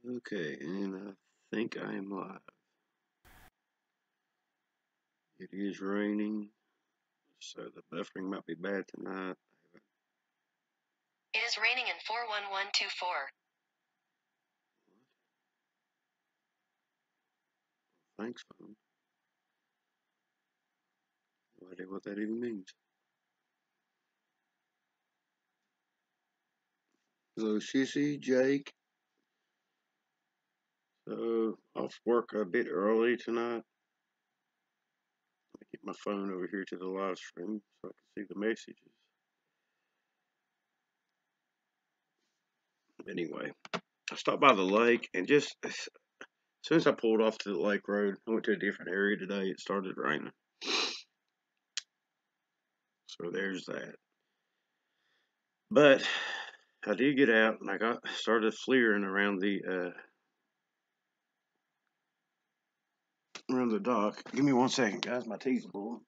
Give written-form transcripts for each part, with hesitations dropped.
Okay, and I think I am live. It is raining, so the buffering might be bad tonight. It is raining in 41124. Thanks, phone. No idea what that even means. Hello, Sissy, Jake. So, off work a bit early tonight. I get my phone over here to the live stream so I can see the messages. Anyway, I stopped by the lake and just as soon as I pulled off to the lake road, I went to a different area today. It started raining. So there's that. But I did get out and I started fleering around the dock. Give me 1 second, guys. My tea's blowing.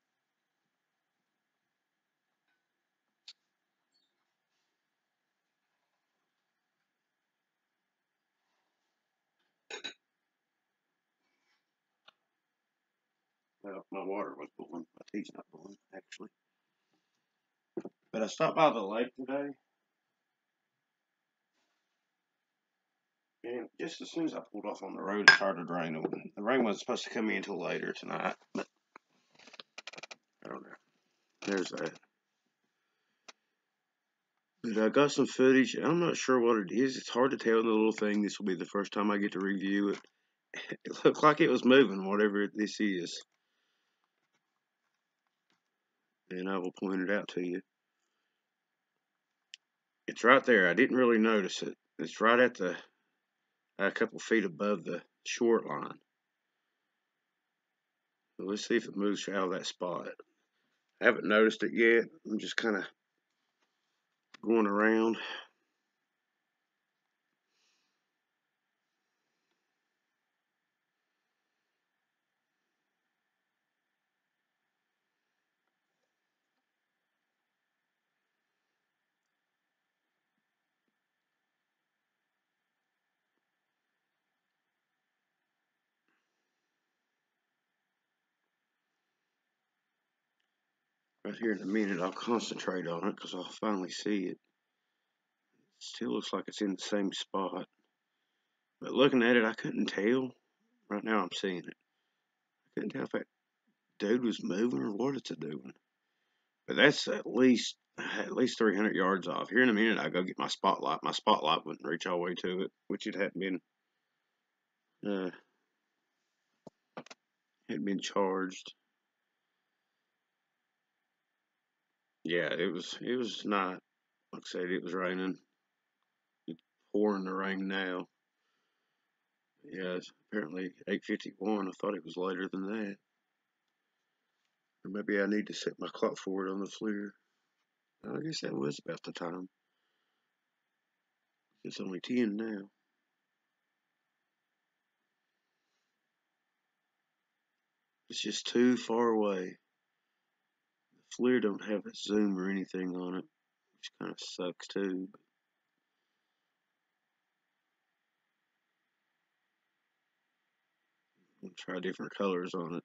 Well, my water was blowing. My tea's not blowing, actually. But I stopped by the lake today, and just as soon as I pulled off on the road, it started raining. The rain wasn't supposed to come in until later tonight, but I don't know. There's that. But I got some footage. I'm not sure what it is. It's hard to tell the little thing. This will be the first time I get to review it. It looked like it was moving, whatever this is. And I will point it out to you. It's right there. I didn't really notice it. It's right at a couple feet above the short line. So let's see if it moves out of that spot. I haven't noticed it yet. I'm just kind of going around. Right here in a minute, I'll concentrate on it because I'll finally see it. It still looks like it's in the same spot. But looking at it, I couldn't tell. Right now, I'm seeing it. I couldn't tell if that dude was moving or what it's doing. But that's at least 300 yards off. Here in a minute, I go get my spotlight. My spotlight wouldn't reach all the way to it, which it uh, hadn't been charged. Yeah, it was not. Like I said, it was raining. It's pouring the rain now. Yeah, it's apparently 8:51. I thought it was later than that. Or maybe I need to set my clock forward on the flir. I guess that was about the time. It's only 10 now. It's just too far away. The flir don't have a zoom or anything on it, which kind of sucks too. I'll try different colors on it.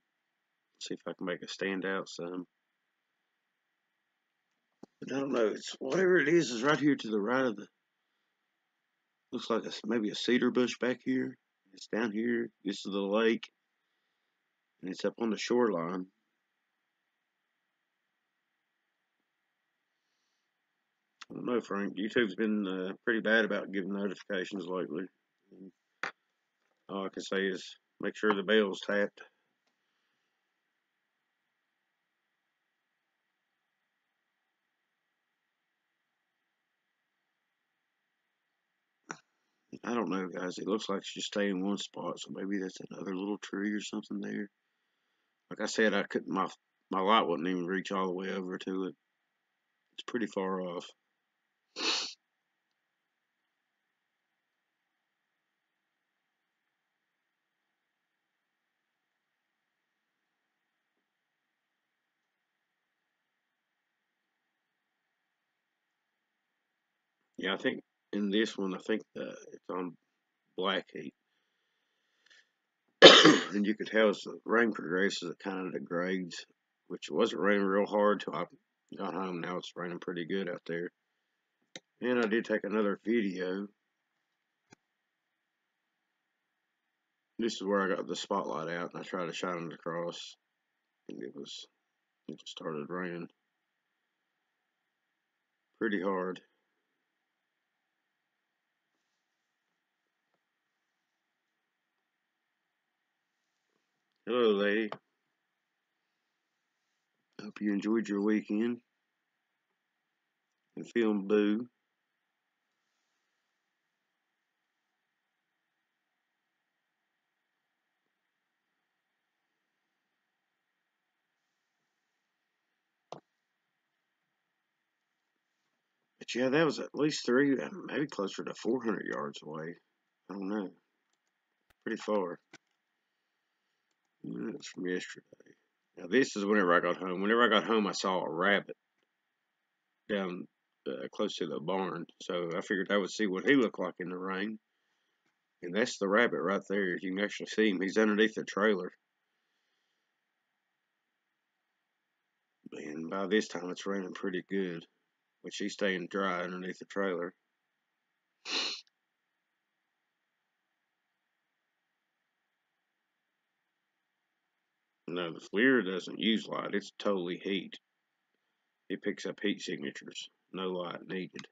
See if I can make it stand out some. But I don't know. It's whatever it is right here to the right of the. Looks like maybe a cedar bush back here. It's down here. This is the lake, and it's up on the shoreline. I don't know, Frank. YouTube's been pretty bad about giving notifications lately. And all I can say is make sure the bell's tapped. I don't know, guys. It looks like it's just staying in one spot, so maybe that's another little tree or something there. Like I said, I couldn't. My light wouldn't even reach all the way over to it. It's pretty far off. Yeah, I think in this one, I think it's on black heat. And you could tell as the rain progresses, it kind of degrades, which it wasn't raining real hard till I got home. Now it's raining pretty good out there. And I did take another video. This is where I got the spotlight out and I tried to shine it across. And it just started raining pretty hard. Hello, lady. Hope you enjoyed your weekend and filmed Boo. But yeah, that was at least maybe closer to 400 yards away. I don't know. Pretty far. That's from yesterday. Now, this is whenever I got home. Whenever I got home, I saw a rabbit down close to the barn. So I figured I would see what he looked like in the rain. And that's the rabbit right there. You can actually see him. He's underneath the trailer. And by this time, it's raining pretty good, which he's staying dry underneath the trailer. No, the flir doesn't use light. It's totally heat. It picks up heat signatures. No light needed.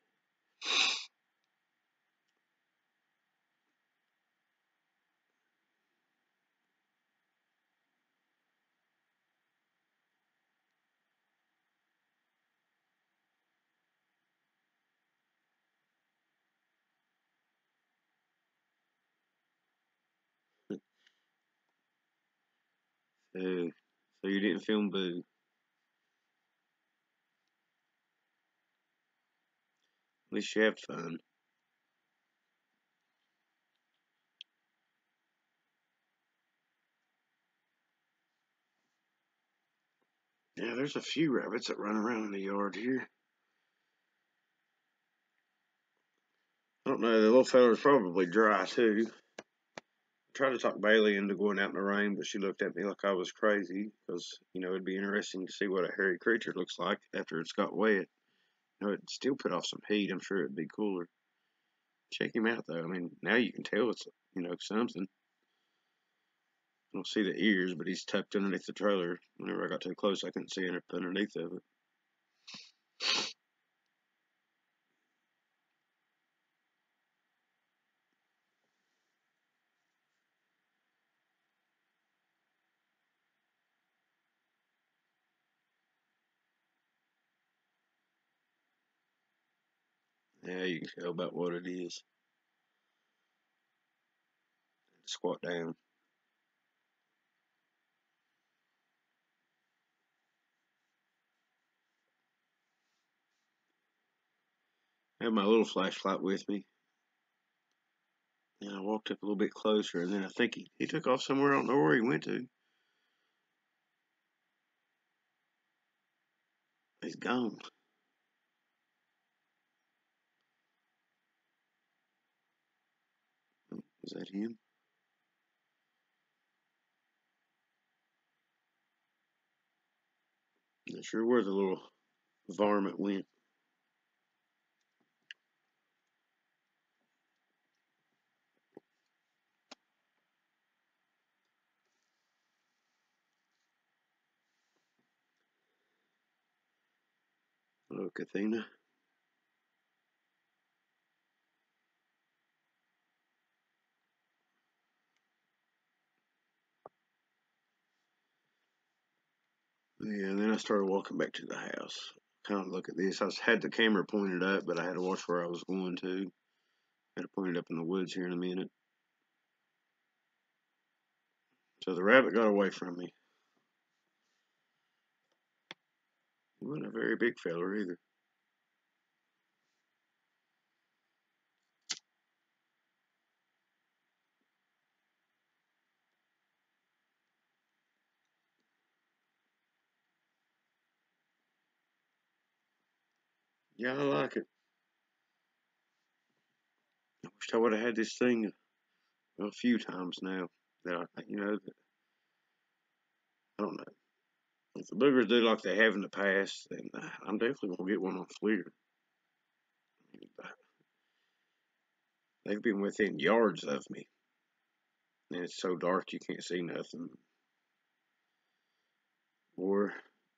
So you didn't film Boo. At least you had fun. Yeah, there's a few rabbits that run around in the yard here. I don't know, the little fella's probably dry too. I tried to talk Bailey into going out in the rain, but she looked at me like I was crazy because, it'd be interesting to see what a hairy creature looks like after it's got wet. It'd still put off some heat. I'm sure it'd be cooler. Check him out, though. I mean, now you can tell it's, something. I don't see the ears, but he's tucked underneath the trailer. Whenever I got too close, I couldn't see underneath of it. Yeah, you can tell about what it is. Squat down. I had my little flashlight with me. And I walked up a little bit closer, and then I think he took off somewhere. I don't know where he went to. He's gone. Is that him? Not sure where the little varmint went. Look, Athena. Yeah, and then I started walking back to the house. Kind of look at this. Had the camera pointed up, but I had to watch where I was going to. Had to point it up in the woods here in a minute. So the rabbit got away from me. He wasn't a very big feller either. Yeah, I like it. I wish I would have had this thing a few times now that I don't know. If the boogers do like they have in the past, then I'm definitely gonna get one on flir. They've been within yards of me, and it's so dark you can't see nothing. Or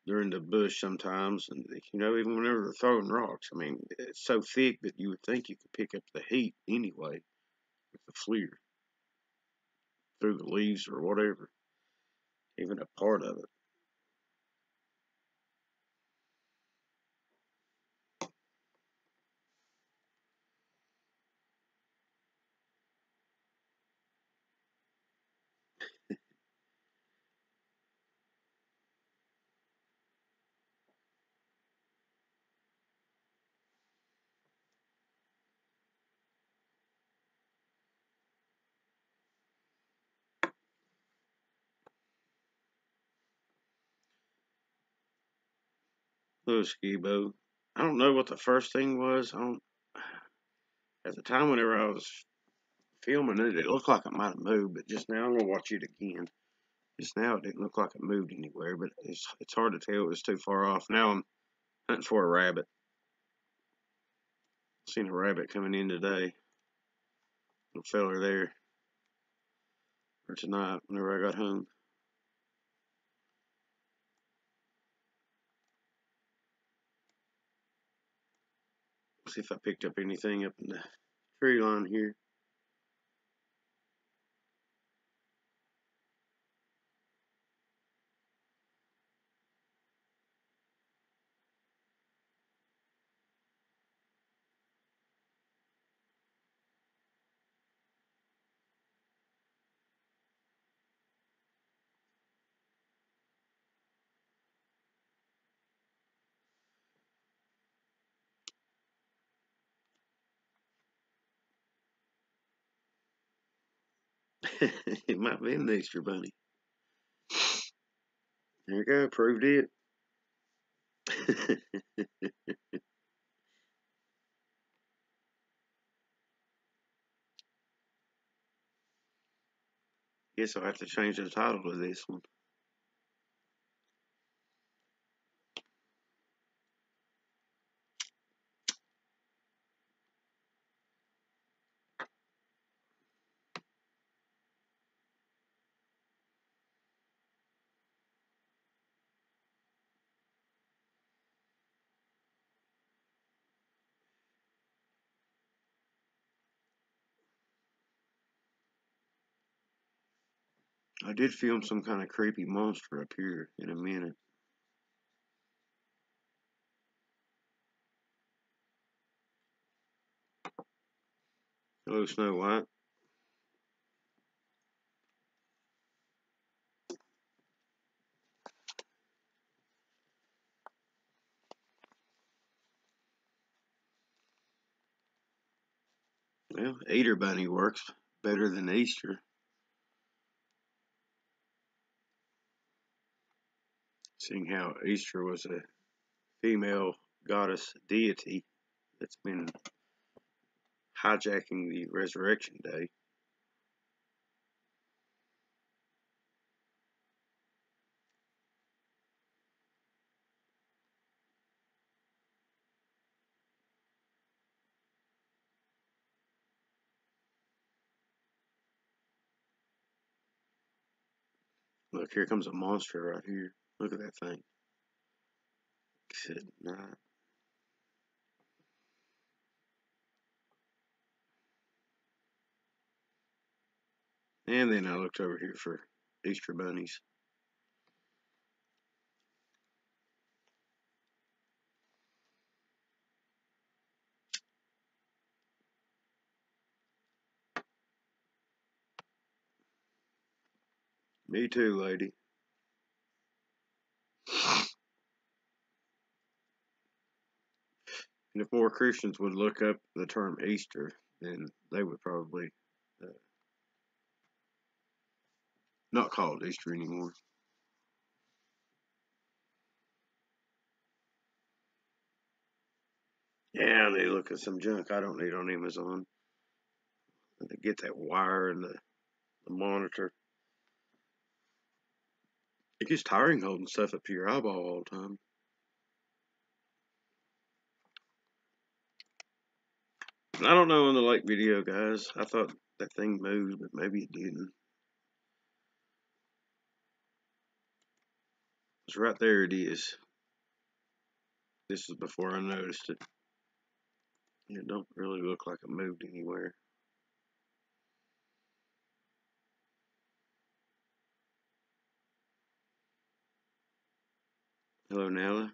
they're in the bush sometimes, and even whenever they're throwing rocks, I mean, it's so thick that you would think you could pick up the heat anyway with the flir through the leaves or whatever, even a part of it. Little skibo. I don't know what the first thing was. I don't. At the time, whenever I was filming it, it looked like it might have moved, but just now I'm gonna watch it again. Just now, it didn't look like it moved anywhere, but it's hard to tell. It was too far off. Now I'm hunting for a rabbit. Seen a rabbit coming in today. Little feller there, or tonight whenever I got home. See if I picked up anything up in the tree line here. It might be an Easter bunny. There you go, proved it. Guess I'll have to change the title to this one. I did film some kind of creepy monster up here in a minute. Hello, Snow White. Well, Eater Bunny works better than Easter, seeing how Easter was a female goddess deity that's been hijacking the resurrection day. Look, here comes a monster right here. Look at that thing. Good night. And then I looked over here for Easter bunnies. Me too, lady. And if more Christians would look up the term Easter, then they would probably uh, not call it Easter anymore. Yeah, they look at some junk I don't need on Amazon. to get that wire and the monitor. It gets tiring holding stuff up to your eyeball all the time. I don't know in the lake video, guys. I thought that thing moved, but maybe it didn't. It's right there. It is. This is before I noticed it. It don't really look like it moved anywhere. Hello, Nella.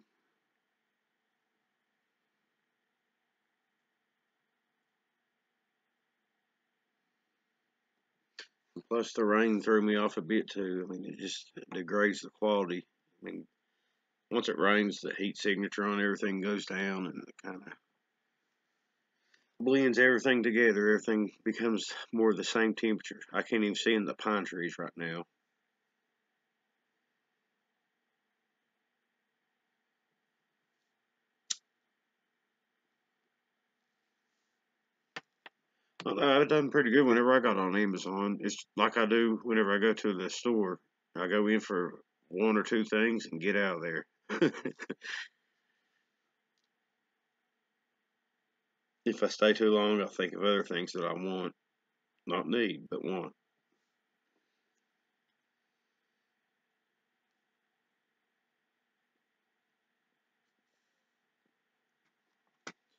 Plus, the rain threw me off a bit too. I mean, it just degrades the quality. I mean, once it rains, the heat signature on everything goes down, and it kind of blends everything together. Everything becomes more the same temperature. I can't even see in the pine trees right now. I've done pretty good whenever I got on Amazon. It's like I do whenever I go to the store. I go in for one or two things and get out of there. If I stay too long, I'll think of other things that I want, not need, but want.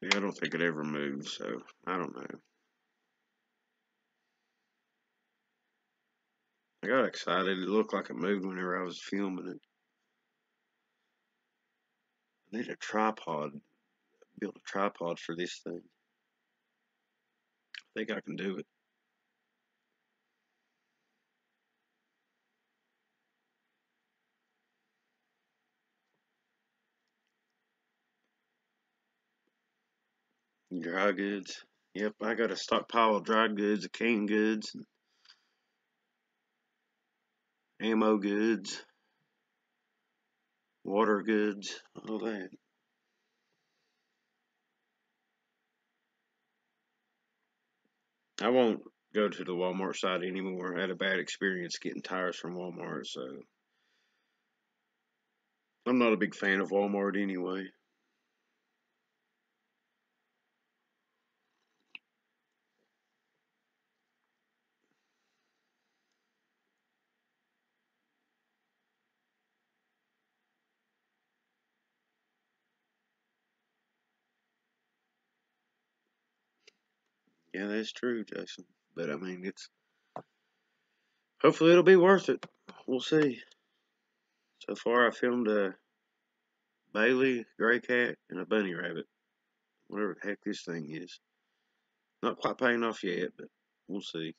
Yeah, I don't think it ever moves, so I don't know. I got excited. It looked like it moved whenever I was filming it. I need a tripod. Build a tripod for this thing. I think I can do it. Dry goods. Yep, I got a stockpile of dry goods, canned goods, ammo goods, water goods, all that. I won't go to the Walmart side anymore. I had a bad experience getting tires from Walmart, so I'm not a big fan of Walmart anyway. Yeah, that's true, Jason. But I mean, it's hopefully it'll be worth it. We'll see. So far, I filmed a Bailey, gray cat, and a bunny rabbit. Whatever the heck this thing is. Not quite paying off yet, but we'll see.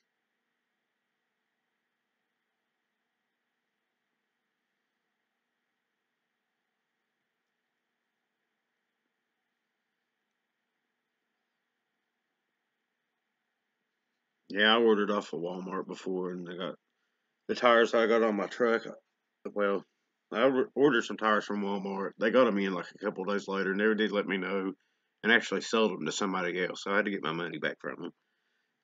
Yeah, I ordered off of Walmart before, and they got the tires I got on my truck. Well, I ordered some tires from Walmart. They got them in like a couple of days later, and never did let me know, and actually sold them to somebody else. So I had to get my money back from them,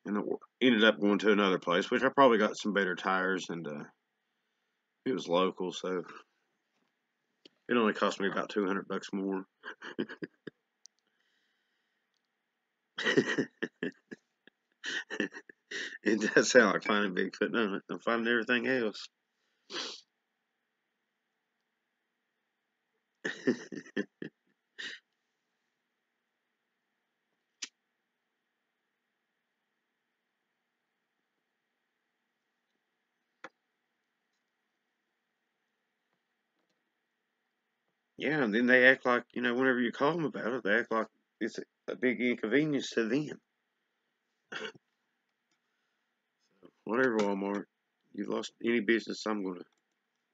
and I ended up going to another place, which I probably got some better tires, and it was local, so it only cost me about $200 more. It does sound like finding Bigfoot, doesn't it? I'm finding everything else. Yeah, and then they act like, whenever you call them about it, they act like it's a big inconvenience to them. Whatever, Walmart. You lost any business I'm going to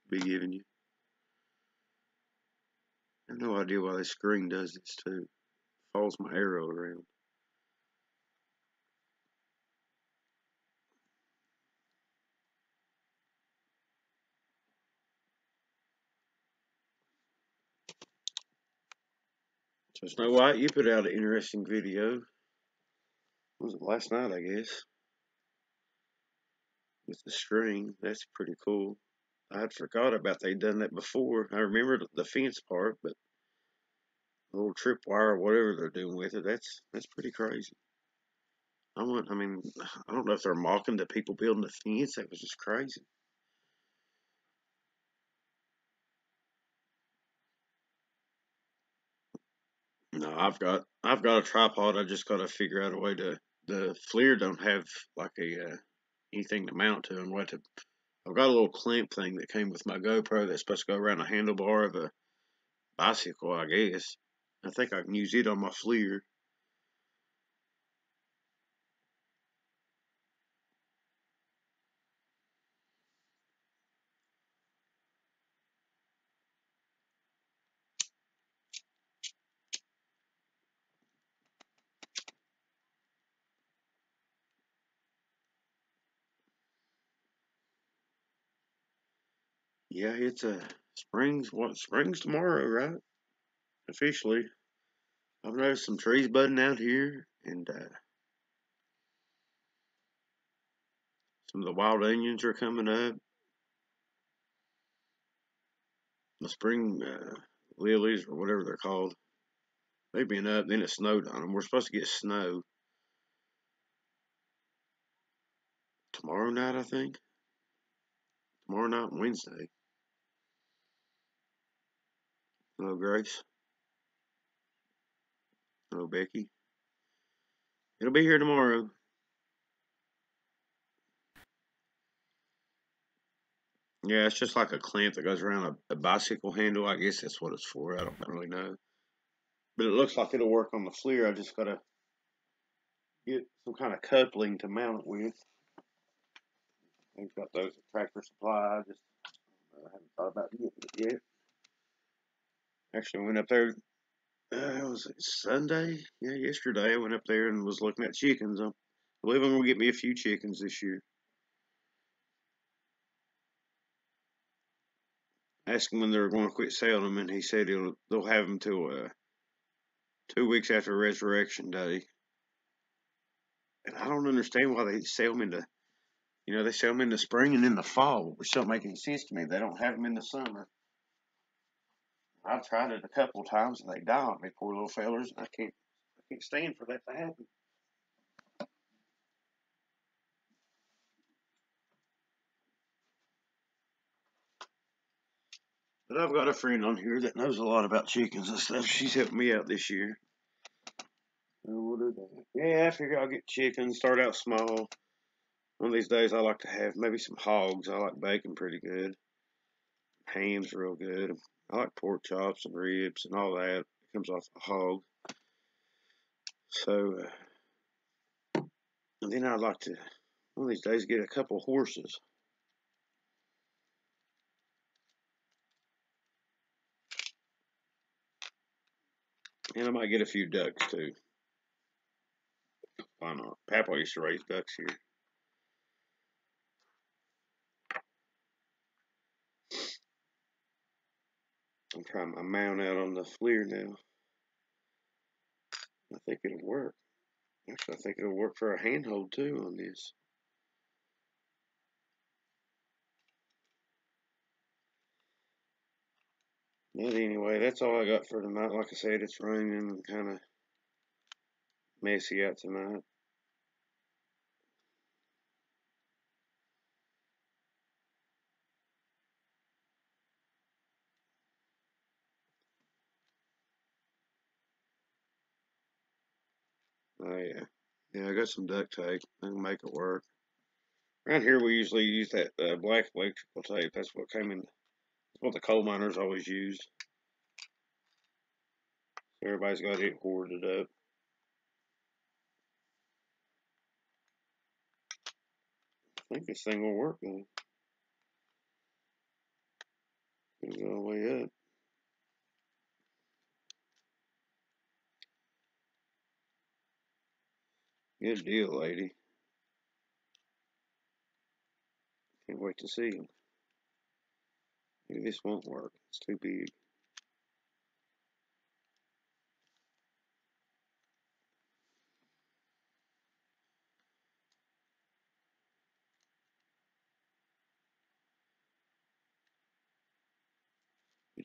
be giving you. I have no idea why this screen does this too. Follows my arrow around. So Snow White, you put out an interesting video. Was it last night, I guess? with the string. That's pretty cool. I'd forgot about they'd done that before. I remember the fence part, but the little tripwire or whatever they're doing with it, that's pretty crazy. I mean, I don't know if they're mocking the people building the fence. That was just crazy. No, I've got a tripod. I just got to figure out a way to. The FLIR don't have like a anything to mount to, and what to. I've got a little clamp thing that came with my GoPro that's supposed to go around the handlebar of a bicycle, I guess. I think I can use it on my FLIR. Yeah, it's a spring's tomorrow, right? Officially. I've noticed some trees budding out here, and some of the wild onions are coming up. The spring lilies, or whatever they're called, they've been up. Then it snowed on them. We're supposed to get snow tomorrow night, I think. Tomorrow night, Wednesday. Hello, Grace. Hello, Becky. It'll be here tomorrow. Yeah, it's just like a clamp that goes around a bicycle handle. I guess that's what it's for. I don't really know. But it looks like it'll work on the FLIR. I just gotta get some kind of coupling to mount it with. They've got those at Tractor Supply. I haven't thought about getting it yet. Actually, I went up there. Was it Sunday? Yeah, yesterday I went up there and was looking at chickens. I believe I'm gonna get me a few chickens this year. Asked him when they were going to quit selling them, and he said they'll have them till 2 weeks after Resurrection Day. And I don't understand why they sell them they sell them in the spring and in the fall, which don't make any sense to me. They don't have them in the summer. I've tried it a couple of times and they die on me, poor little fellers. I can't stand for that to happen. But I've got a friend on here that knows a lot about chickens and stuff. She's helped me out this year. So we'll do that. Yeah, I figure I'll get chickens, start out small. One of these days I like to have maybe some hogs. I like bacon pretty good. Ham's real good. I like pork chops and ribs and all that. It comes off a hog. So, and then I'd like to, one of these days, get a couple horses. And I might get a few ducks too. Why not? Papa used to raise ducks here. I'm trying my mount out on the FLIR now. I think it'll work. Actually, I think it'll work for a handhold too on this. But anyway, that's all I got for tonight. Like I said, it's raining and kind of messy out tonight. Oh yeah. Yeah, I got some duct tape. I can make it work. Around here, we usually use that black electrical tape. That's what came in. That's what the coal miners always used. Everybody's got it hoarded up. I think this thing will work though. It'll go all the way up. Good deal, lady. Can't wait to see them. Maybe this won't work. It's too big.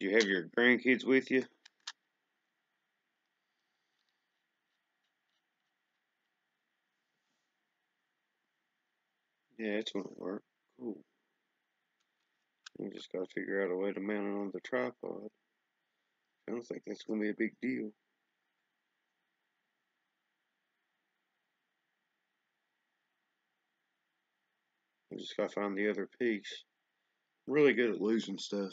Did you have your grandkids with you? Yeah, it's gonna work. Cool. We just gotta figure out a way to mount it on the tripod. I don't think that's gonna be a big deal. I just gotta find the other piece. I'm really good at losing stuff.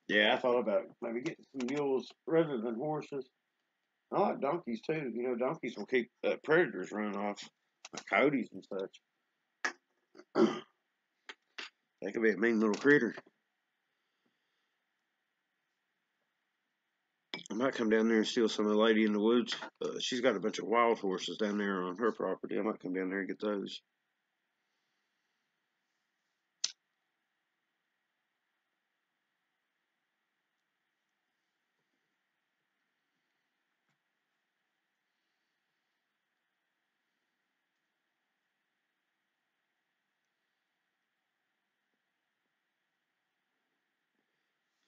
Yeah, I thought about maybe getting some mules rather than horses. I like donkeys too. You know, donkeys will keep predators running off, like coyotes and such. They could be a mean little critter. I might come down there and steal some of the lady in the woods. She's got a bunch of wild horses down there on her property. I might come down there and get those.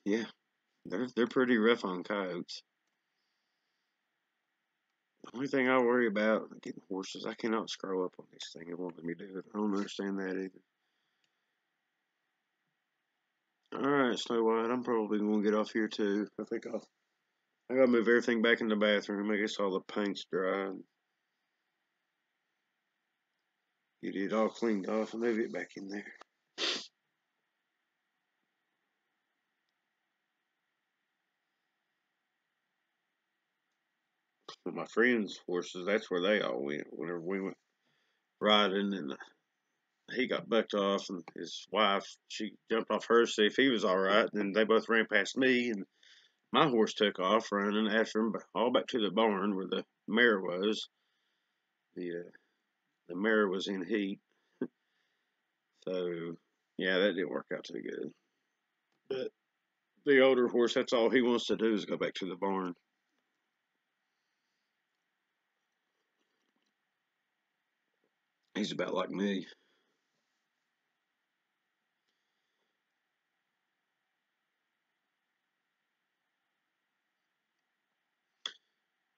Yeah, they're pretty rough on coyotes. The only thing I worry about getting horses, I cannot scroll up on this thing. It won't let me do it. I don't understand that either. All right, Snow White. I'm probably gonna get off here too. I gotta move everything back in the bathroom. I guess all the paint's dry and get it all cleaned off and move it back in there. But my friends' horses, that's where they all went. Whenever we went riding, and he got bucked off, and his wife, she jumped off her to see if he was all right. And then they both ran past me, and my horse took off running after him, all back to the barn where the mare was. The mare was in heat, so yeah, that didn't work out too good. But the older horse, that's all he wants to do is go back to the barn. He's about like me.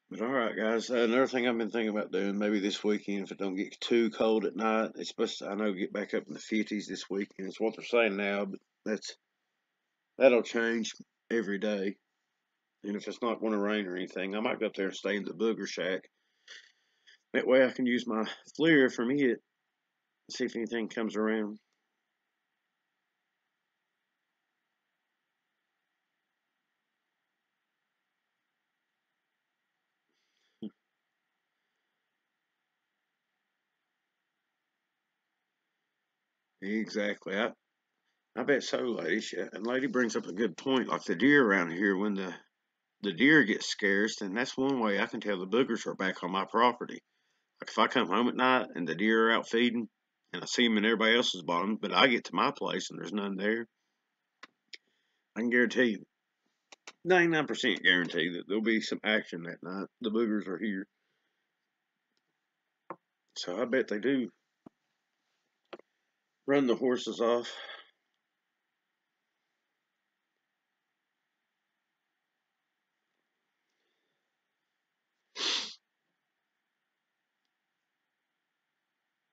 But all right, guys. Another thing I've been thinking about doing maybe this weekend, if it don't get too cold at night, it's supposed to, I know, get back up in the 50s this weekend. It's what they're saying now, but that'll change every day. And if it's not going to rain or anything, I might go up there and stay in the booger shack. That way I can use my flir from it, see if anything comes around. Exactly. I bet so, lady. And lady brings up a good point. Like the deer around here, when the deer get scarce, then that's one way I can tell the boogers are back on my property. Like if I come home at night and the deer are out feeding, and I see them in everybody else's bottom, but I get to my place and there's none there, I can guarantee you, 99% guarantee that there'll be some action that night. The boogers are here. So I bet they do run the horses off.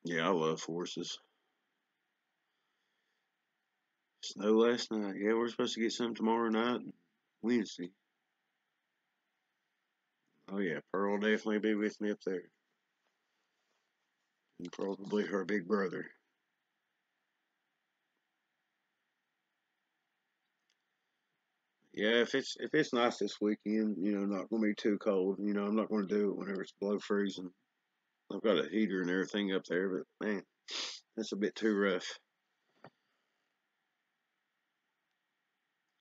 Yeah, I love horses. Snow last night. Yeah, we're supposed to get some tomorrow night, Wednesday. Oh yeah, Pearl will definitely be with me up there, and probably her big brother. Yeah, if it's nice this weekend, not gonna be too cold. I'm not gonna do it whenever it's below freezing. I've got a heater and everything up there, but man, that's a bit too rough.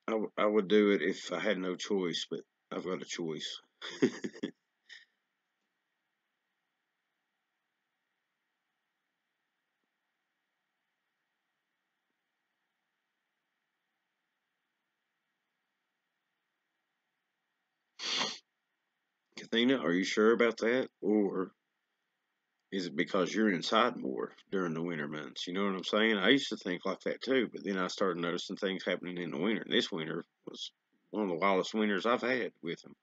I would do it if I had no choice, but I've got a choice. Kathina, are you sure about that? Or Is it because you're inside more during the winter months? You know what I'm saying? I used to think like that too, but then I started noticing things happening in the winter. And this winter was one of the wildest winters I've had with them.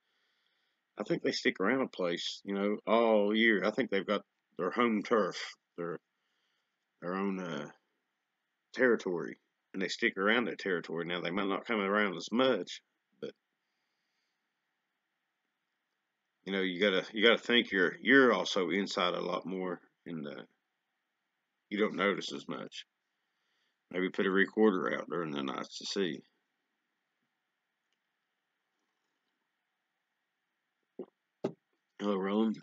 I think they stick around a place, all year. I think they've got their home turf, their own territory, and they stick around that territory. Now they might not come around as much, but you gotta think you're also inside a lot more, and you don't notice as much. Maybe put a recorder out during the nights to see. Hello, Roland.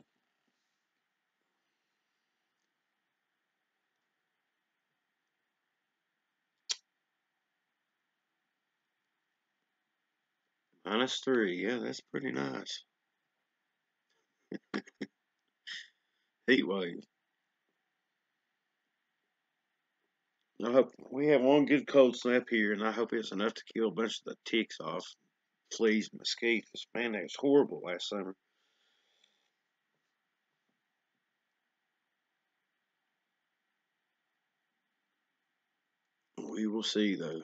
-3. Yeah, that's pretty nice. Heat wave. I hope we have one good cold snap here, and I hope it's enough to kill a bunch of the ticks off, fleas, mosquitoes. Man, that was horrible last summer. We will see, though.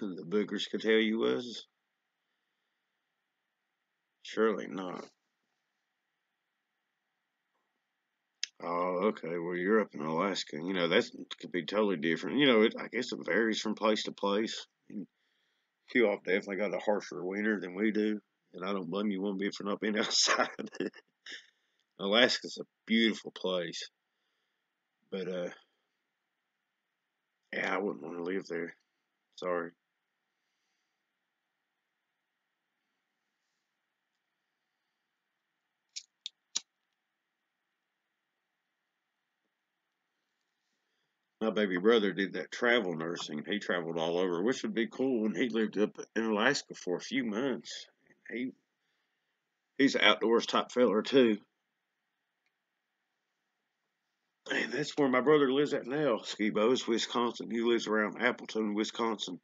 The boogers could tell you was surely not. Oh, okay. Well, you're up in Alaska. That could be totally different. I guess it varies from place to place. You all definitely got a harsher winter than we do, and I don't blame you one bit for not being outside. Alaska's a beautiful place, but yeah, I wouldn't want to live there. Sorry. My baby brother did that travel nursing. He traveled all over, which would be cool. And he lived up in Alaska for a few months. He he's an outdoors type feller too. And that's where my brother lives at now, Skibo's, Wisconsin. He lives around Appleton, Wisconsin.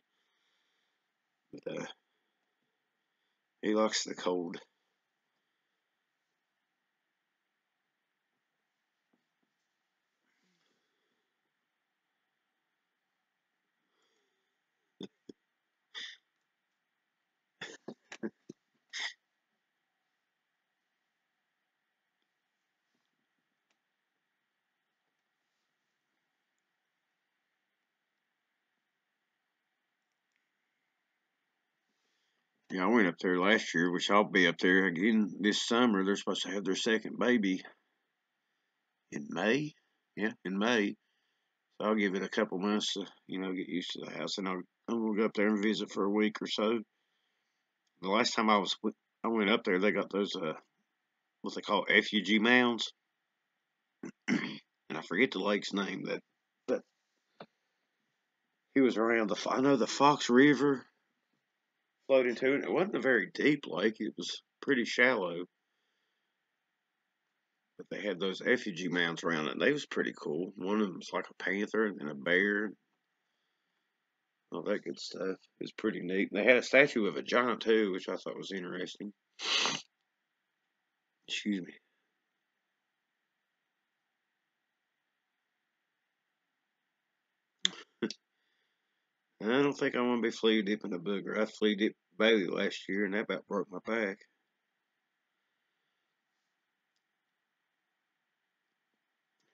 But he likes the cold. Yeah, I went up there last year, which I'll be up there again this summer. They're supposed to have their second baby in May. Yeah, in May. So I'll give it a couple months to, get used to the house, and I'm gonna go up there and visit for a week or so. The last time I went up there, they got those what they call FUG mounds, and I forget the lake's name. But he was around I know the Fox River flowed into it. It wasn't a very deep lake; it was pretty shallow. But they had those effigy mounds around it. And they was pretty cool. One of them was like a panther and a bear, all that good stuff. It was pretty neat. And they had a statue of a giant too, which I thought was interesting. Excuse me. I don't think I want to be flea dipping a booger. I flea dipped Bailey last year, and that about broke my back.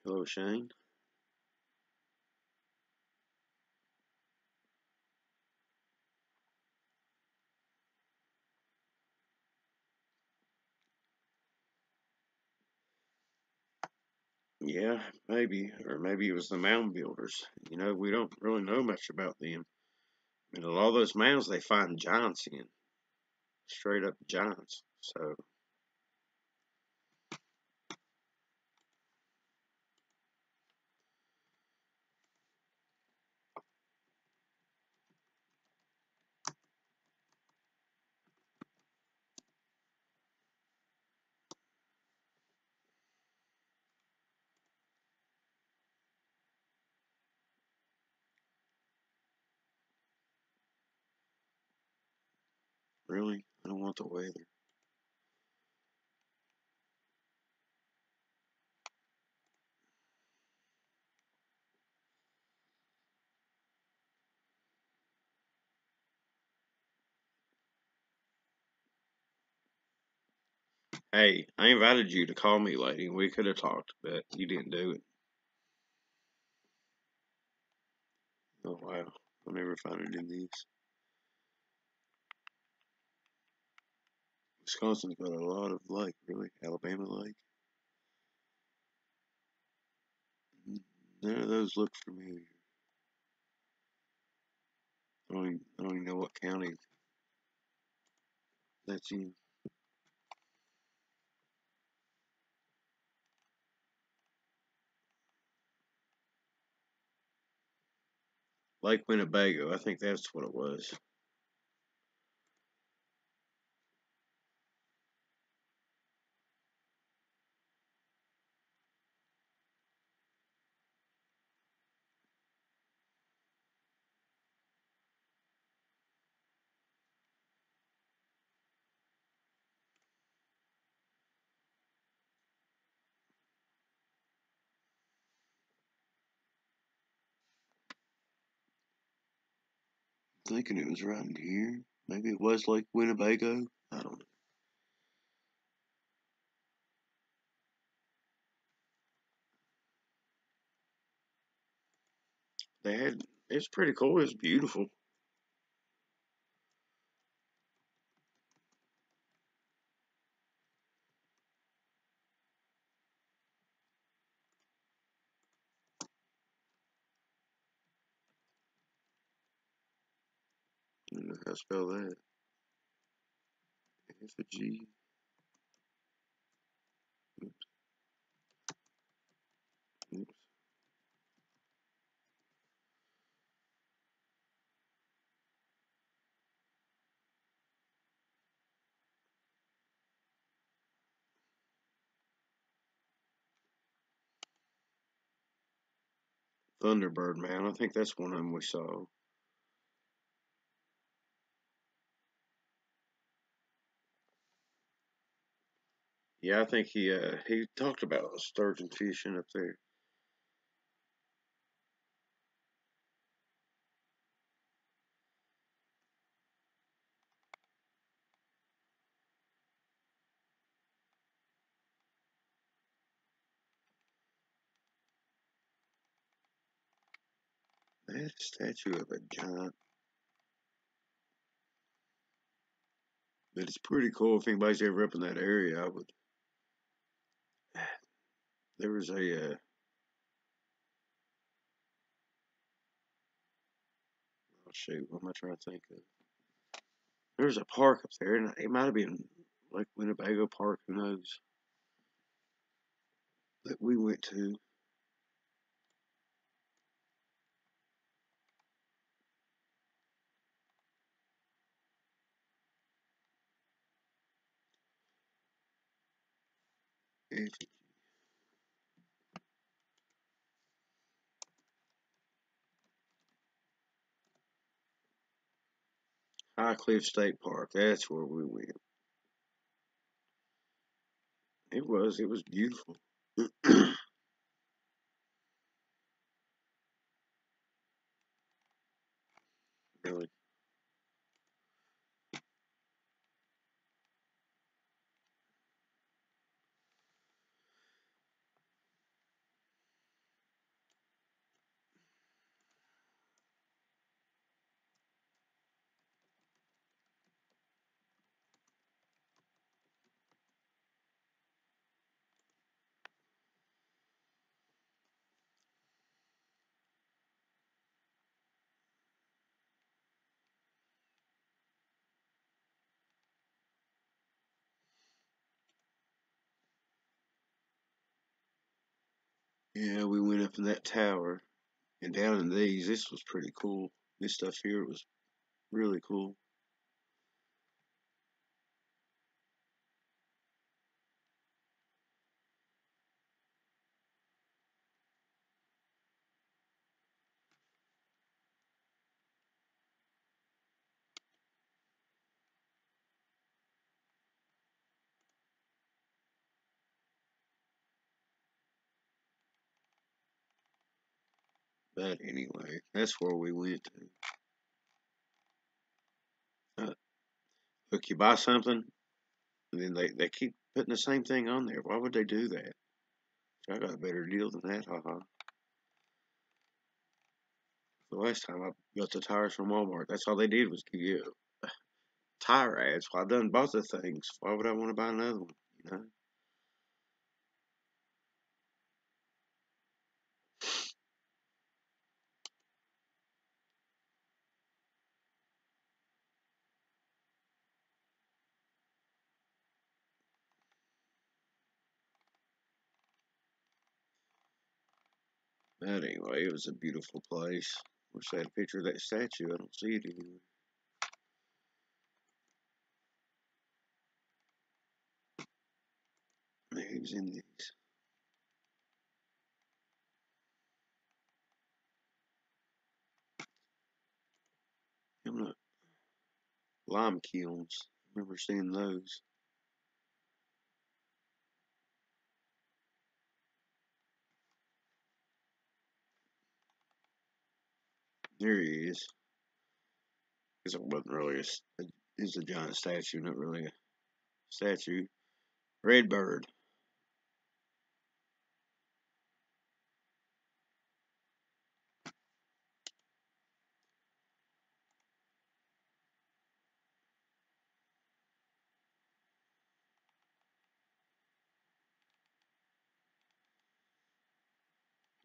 Hello, Shane. Yeah, maybe, or maybe it was the mound builders. We don't really know much about them. And a lot of those mounds they find giants in, straight up giants. So Really? I don't want the weather. Hey, I invited you to call me, lady. We could have talked, but you didn't do it. Oh, wow. I'll never find it in these. Wisconsin's got a lot of lake, really. Alabama Lake. None of those look familiar. I don't even know what county that's in. Lake Winnebago. I think that's what it was. Thinking it was right in here. Maybe it was Lake Winnebago. I don't know. They had. It's pretty cool. It's beautiful. I don't know how to spell that. Effigy. Oops, oops. Thunderbird Mound. I think that's one of them we saw. Yeah, I think he talked about sturgeon fishing up there. That statue of a giant, but it's pretty cool. If anybody's ever up in that area, I would. There was a oh shoot, what am I trying to think of? There was a park up there, and it might have been like Winnebago Park. Who knows? That we went to. It's High Cliff State Park. That's where we went. It was. It was beautiful. Really. Yeah, we went up in that tower and down in these. This was pretty cool. This stuff here was really cool. But anyway, that's where we went to. Look, you buy something, and then they keep putting the same thing on there. Why would they do that? I got a better deal than that, haha. The last time I got the tires from Walmart, that's all they did was give you tire ads. Well, I done bought the things. Why would I want to buy another one? You know. But anyway, it was a beautiful place. Wish I had a picture of that statue. I don't see it anywhere. Maybe it was in these. I'm not lime kilns. I remember seeing those. There he is. Because it wasn't really it's a giant statue, not really a statue. Red bird.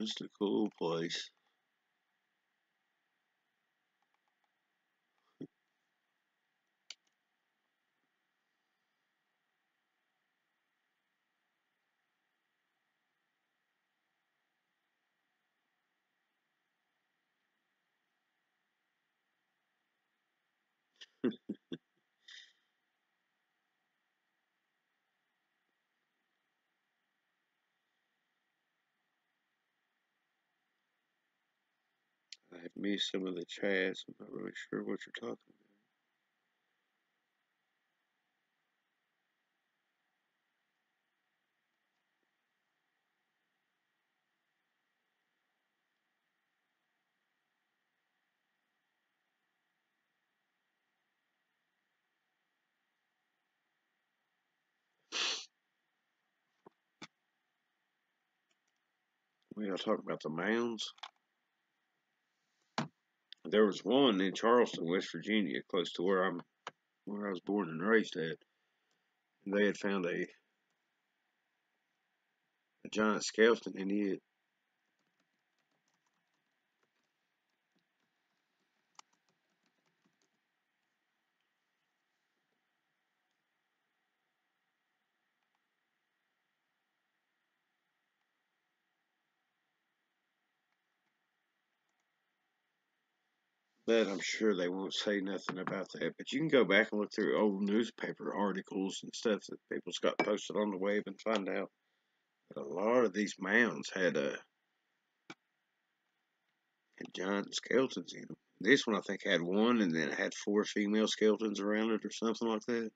Just a cool place. I have missed some of the chats. I'm not really sure what you're talking about. We are talking about the mounds. There was one in Charleston, West Virginia, close to where I was born and raised at. And they had found a giant skeleton in it. But I'm sure they won't say nothing about that. But you can go back and look through old newspaper articles and stuff that people's got posted on the web and find out that a lot of these mounds had giant skeletons in them. This one I think had one, and then it had four female skeletons around it, or something like that.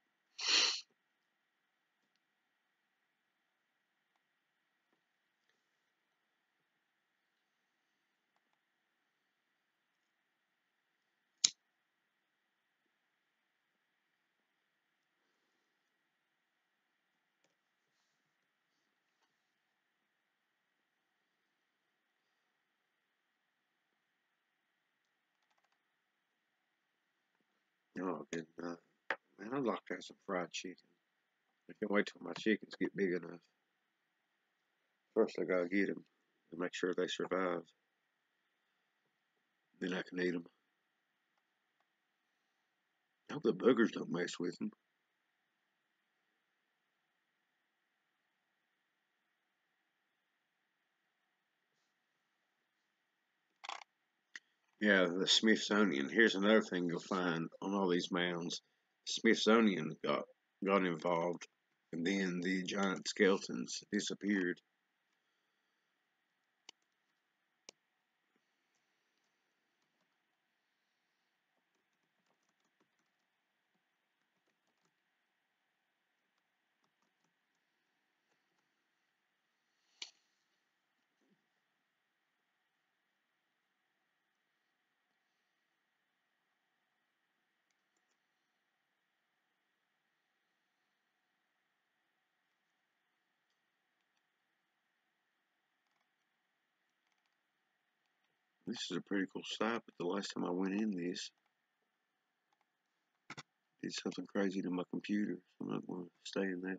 Oh, good night. Man, I'd like to have some fried chicken. I can't wait till my chickens get big enough. First, I gotta get them and make sure they survive. Then I can eat them. I hope the boogers don't mess with them. Yeah, the Smithsonian. Here's another thing you'll find on all these mounds. Smithsonian got involved, and then the giant skeletons disappeared. This is a pretty cool site, but the last time I went in this, did something crazy to my computer, so I'm not going to stay in that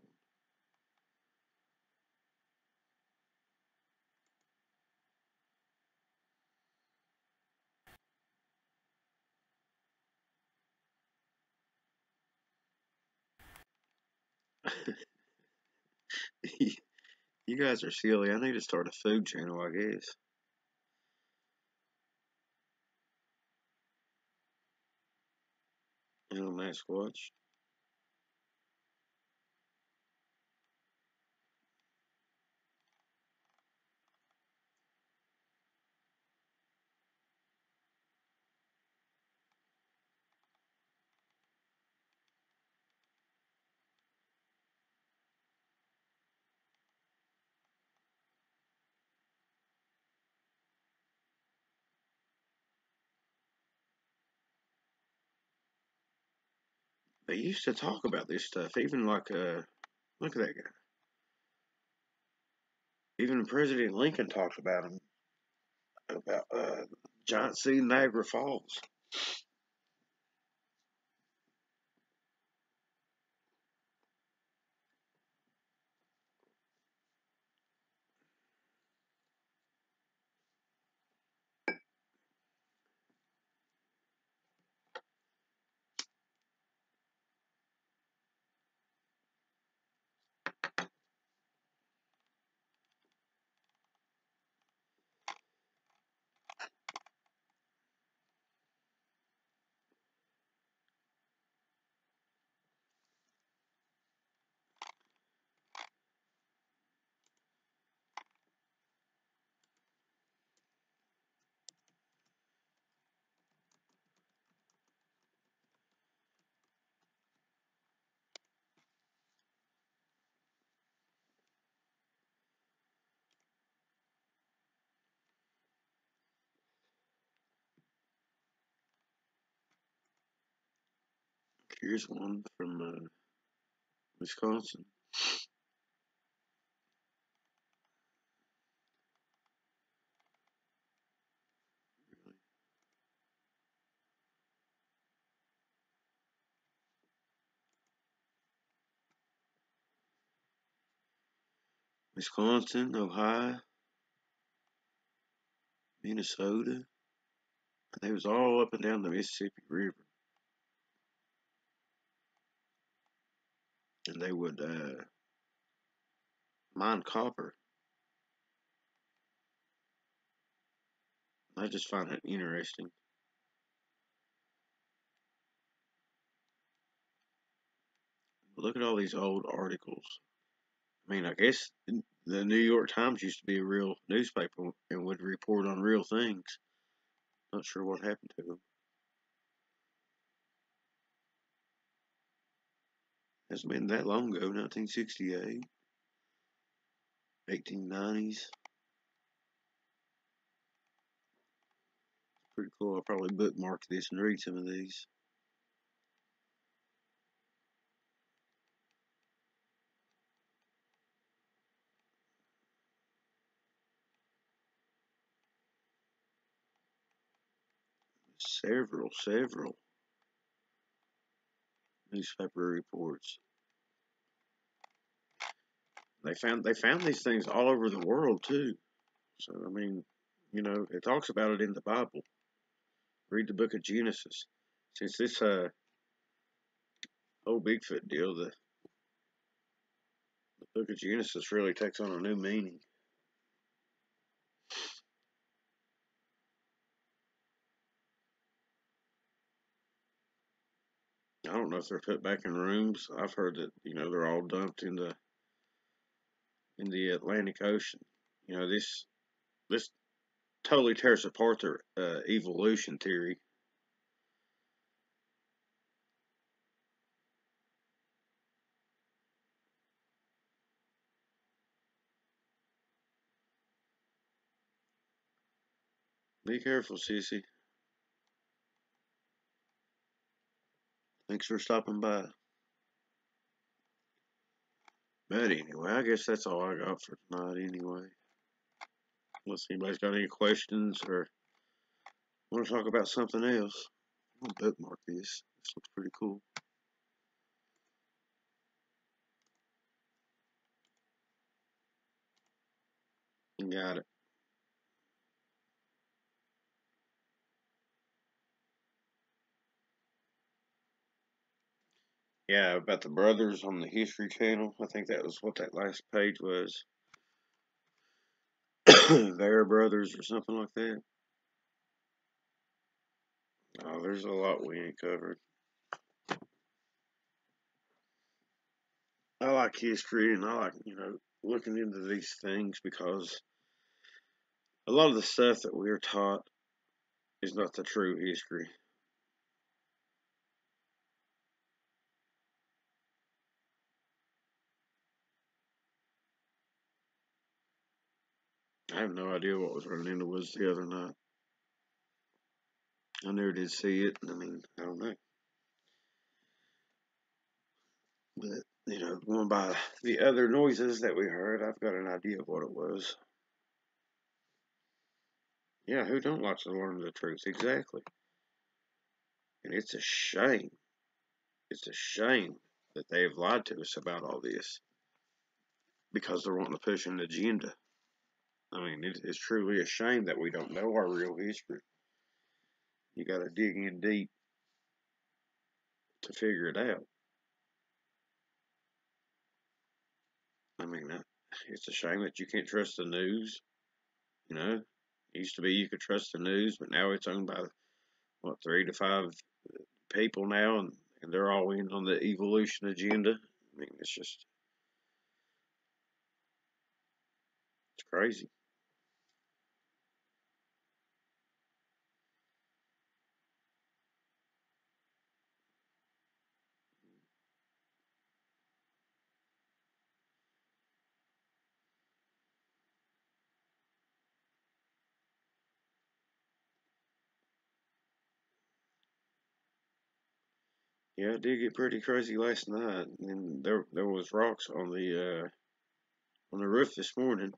one. You guys are silly. I need to start a food channel, I guess. Little Matt Squatch. They used to talk about this stuff, even like look at that guy. Even President Lincoln talked about him about Giant Sea Niagara Falls. Here's one from Wisconsin. Wisconsin, Ohio, Minnesota. They was all up and down the Mississippi River, and they would mine copper. I just find it interesting. Look at all these old articles. I mean, I guess the New York Times used to be a real newspaper and would report on real things. Not sure what happened to them. Hasn't been that long ago, 1968, 1890s. Pretty cool. I'll probably bookmark this and read some of these. Several newspaper reports. They found these things all over the world too. So I mean, it talks about it in the Bible. Read the book of Genesis. Since this whole Bigfoot deal, the book of Genesis really takes on a new meaning. I don't know if they're put back in rooms. I've heard that they're all dumped in the Atlantic Ocean. This totally tears apart their evolution theory. Be careful, sissy. Thanks for stopping by. But anyway, I guess that's all I got for tonight. Anyway, unless anybody's got any questions or I want to talk about something else. I'll bookmark this. This looks pretty cool. Got it. Yeah, about the brothers on the History Channel. I think that was what that last page was. Their brothers or something like that. Oh, there's a lot we ain't covered. I like history and I like, looking into these things because a lot of the stuff that we're taught is not the true history. I have no idea what was running into us the other night. I never did see it. I mean, I don't know. But, going by the other noises that we heard, I've got an idea of what it was. Yeah, who don't like to learn the truth? Exactly. And it's a shame. It's a shame that they have lied to us about all this because they're wanting to push an agenda. I mean, it's truly a shame that we don't know our real history. You got to dig in deep to figure it out. I mean, it's a shame that you can't trust the news. It used to be you could trust the news, but now it's owned by what 3 to 5 people now, and they're all in on the evolution agenda. I mean, it's crazy. Yeah, it did get pretty crazy last night, and there was rocks on the roof this morning.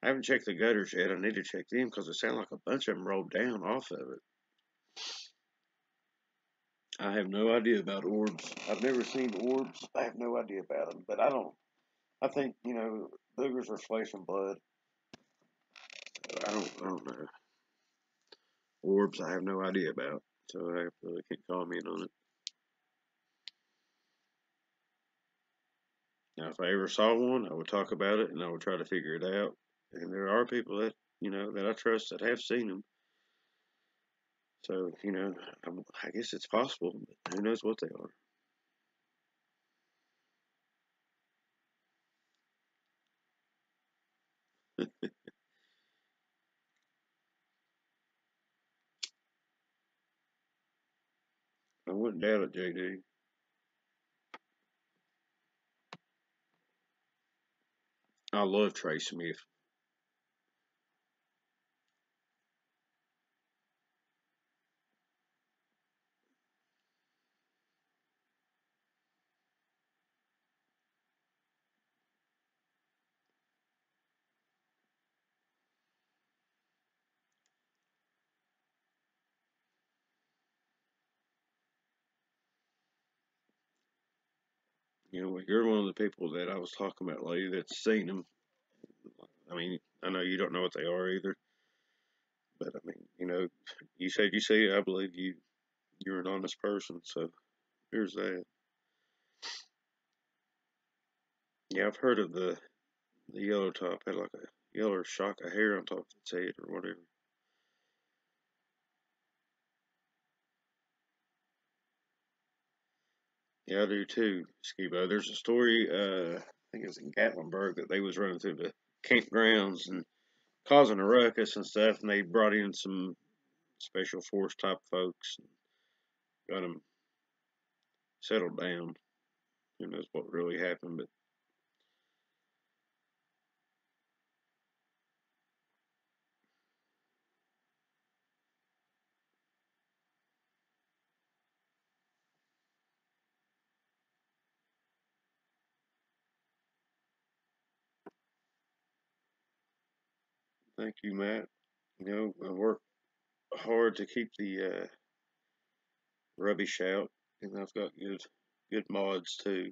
I haven't checked the gutters yet. I need to check them because it sounded like a bunch of them rolled down off of it. I have no idea about orbs. I've never seen orbs. I have no idea about them, but I don't. I think boogers are flesh and blood. I don't know. Orbs, I have no idea about, so I really can't comment on it. Now, if I ever saw one, I would talk about it and I would try to figure it out. And there are people that that I trust that have seen them. So I guess it's possible, but who knows what they are. I wouldn't doubt it, JD. I love Trey Smith. You're one of the people that I was talking about, lady, that's seen them. I mean, I know you don't know what they are either, but I mean, you said you see it. I believe you. You're an honest person, so here's that. Yeah, I've heard of the yellow top had like a yellow shock of hair on top of its head or whatever. Yeah, I do too, Skibo. There's a story, I think it was in Gatlinburg, that they was running through the campgrounds and causing a ruckus and stuff, and they brought in some special force type folks and got them settled down. Who knows what really happened, but thank you, Matt. I work hard to keep the rubbish out, and I've got good mods too.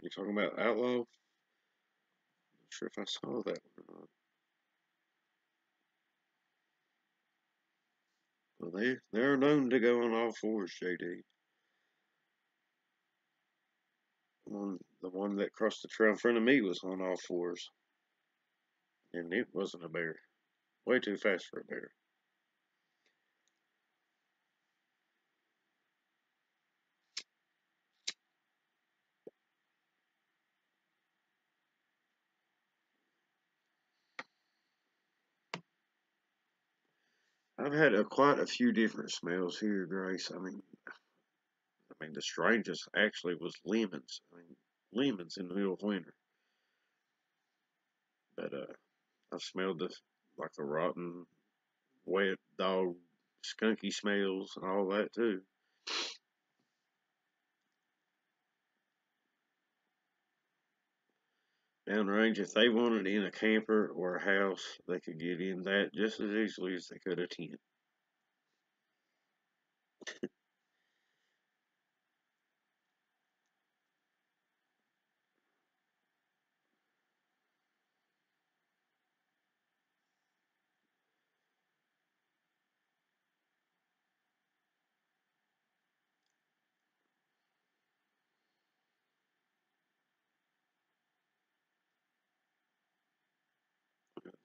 You're talking about Outlaw? Not sure if I saw that one or not. Well, they're known to go on all fours, JD. The one that crossed the trail in front of me was on all fours, and it wasn't a bear. Way too fast for a bear. I've had quite a few different smells here, Grace. I mean, the strangest actually was lemons. I mean, lemons in the middle of winter. But I've smelled like the rotten, wet dog, skunky smells and all that too. Downrange, if they wanted in a camper or a house, they could get in that just as easily as they could a tent.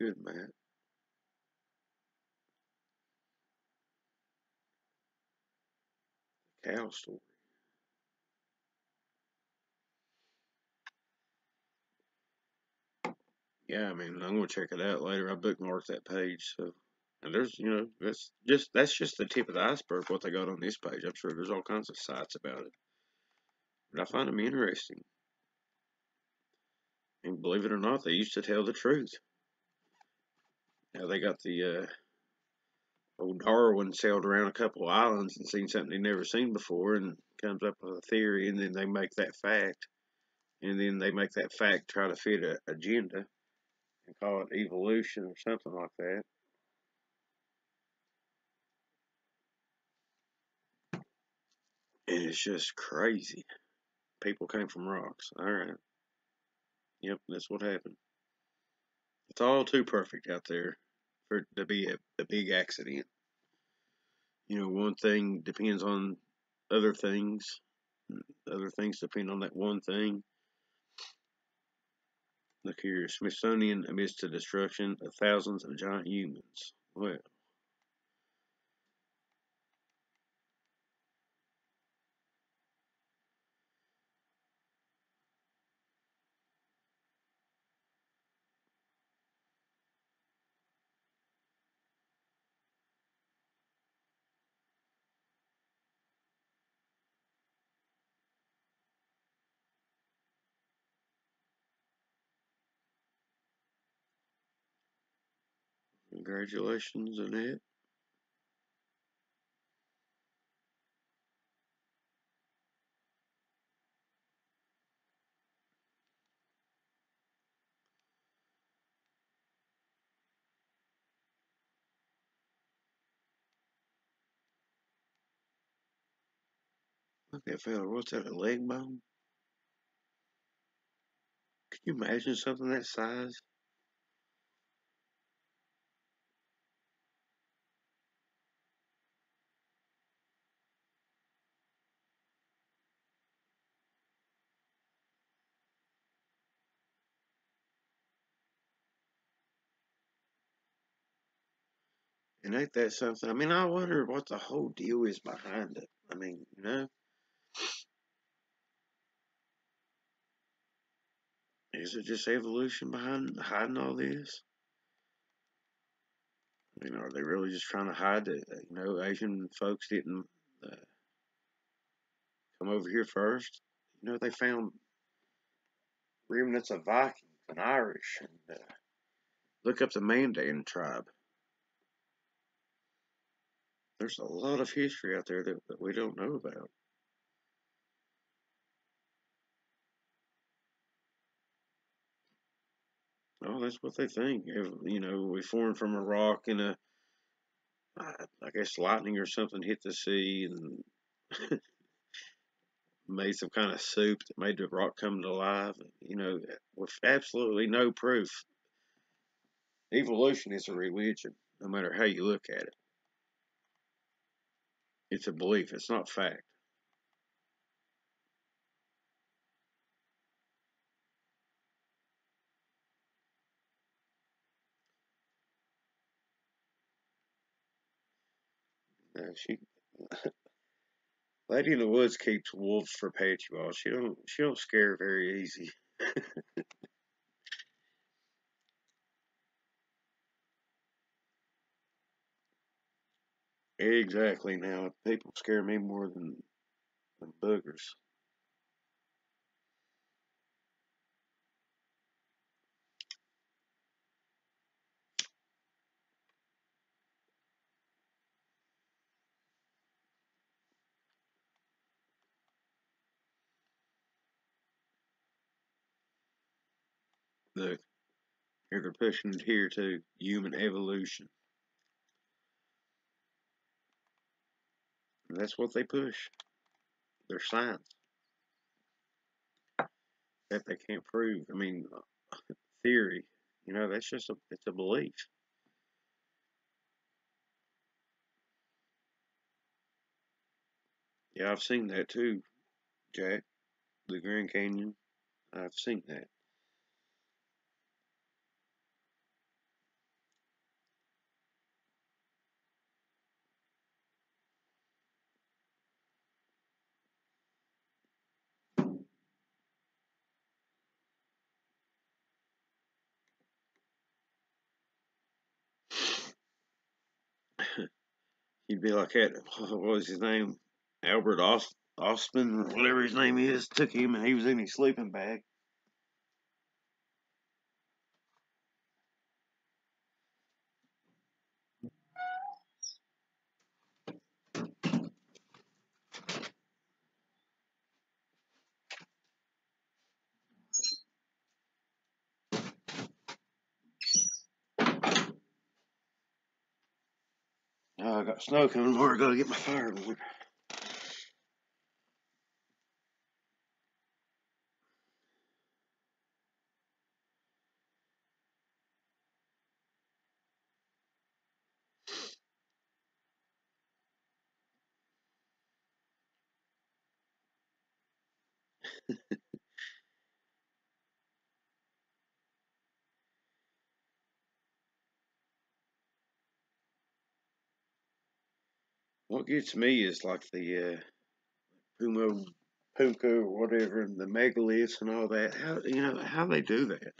Good, Matt. Cow story. Yeah, I mean, I'm gonna check it out later. I bookmarked that page, so and there's that's just the tip of the iceberg. What they got on this page, I'm sure there's all kinds of sites about it, but I find them interesting. And believe it or not, they used to tell the truth. Now they got the old Darwin sailed around a couple of islands and seen something he'd never seen before, and comes up with a theory, and then they make that fact, and then they make that fact try to fit an agenda and call it evolution or something like that. And it's just crazy. People came from rocks. All right. Yep, that's what happened. It's all too perfect out there for it to be a big accident. One thing depends on other things. Other things depend on that one thing. Look here, Smithsonian amidst the destruction of thousands of giant humans. Well, congratulations, Annette. Look at that fella. What's that, a leg bone? Can you imagine something that size? And ain't that something? I mean, I wonder what the whole deal is behind it. I mean, is it just evolution behind hiding all this? Are they really just trying to hide that, Asian folks didn't uh, come over here first? They found remnants of Vikings and Irish, and look up the Mandan tribe. There's a lot of history out there that we don't know about. Oh, that's what they think. We formed from a rock and I guess lightning or something hit the sea and made some kind of soup that made the rock come to life. With absolutely no proof. Evolution is a religion, no matter how you look at it. It's a belief. It's not fact. She Lady in the Woods keeps wolves for Patchy. She don't scare very easy. Exactly. Now people scare me more than boogers. Look, here they're pushing it here to human evolution. And that's what they push. Their science that they can't prove. I mean, theory. That's just it's a belief. Yeah, I've seen that too, Jack. The Grand Canyon. I've seen that. He'd be like that. What was his name? Albert Ostman, or whatever his name is, took him and he was in his sleeping bag. Oh, I got snow coming over. I gotta get my fire going. What gets me is like the Pumo, Puka or whatever, and the megaliths and all that. How they do that?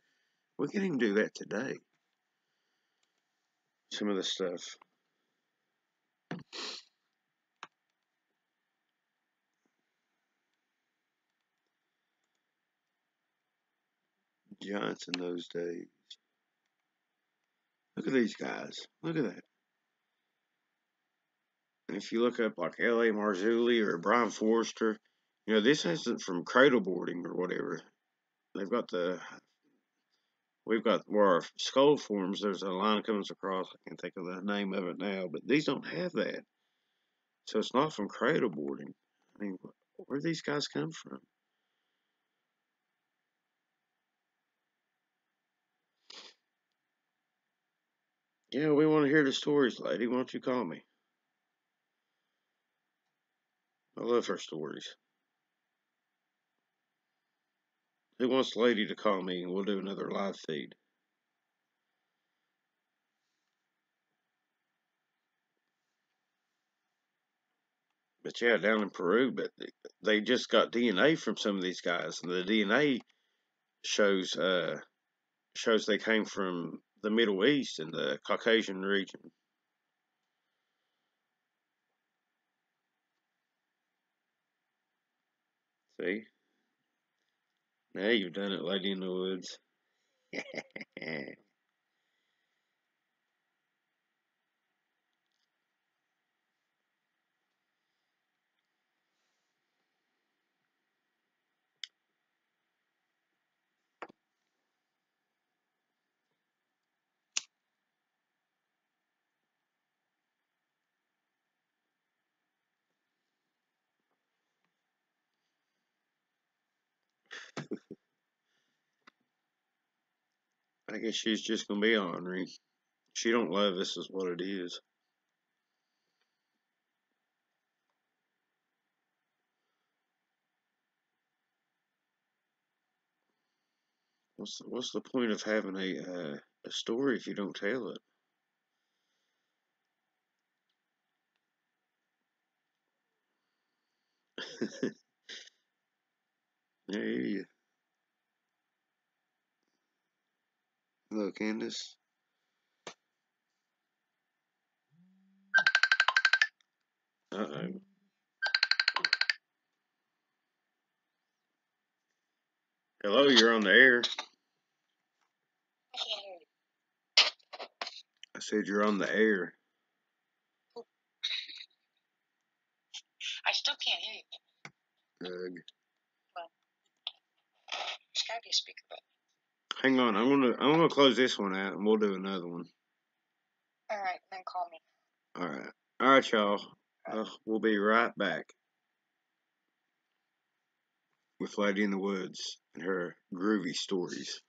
We can even do that today. Some of the stuff. Giants in those days. Look at these guys. Look at that. And if you look up like L.A. Marzulli or Brian Forrester, this isn't from cradleboarding or whatever. They've got we've got where our skull forms. There's a line that comes across. I can't think of the name of it now, but these don't have that. So it's not from cradleboarding. I mean, where do these guys come from? Yeah, we want to hear the stories, lady. Why don't you call me? I love her stories. Who wants lady to call me and we'll do another live feed? But yeah, down in Peru, but they just got DNA from some of these guys, and the DNA shows shows they came from the Middle East and the Caucasian region. See, Hey, you've done it, Lady in the Woods. I guess she's just gonna be ornery. She don't love us, is what it is. What's the point of having a story if you don't tell it? Hey, hello, Candace. Uh-oh. Hello, you're on the air. I said you're on the air. I still can't hear you. Ugh. There's gotta be a speaker button. Hang on, I'm gonna close this one out and we'll do another one. Alright, then call me. All right, y'all. We'll be right back with Lady in the Woods and her groovy stories.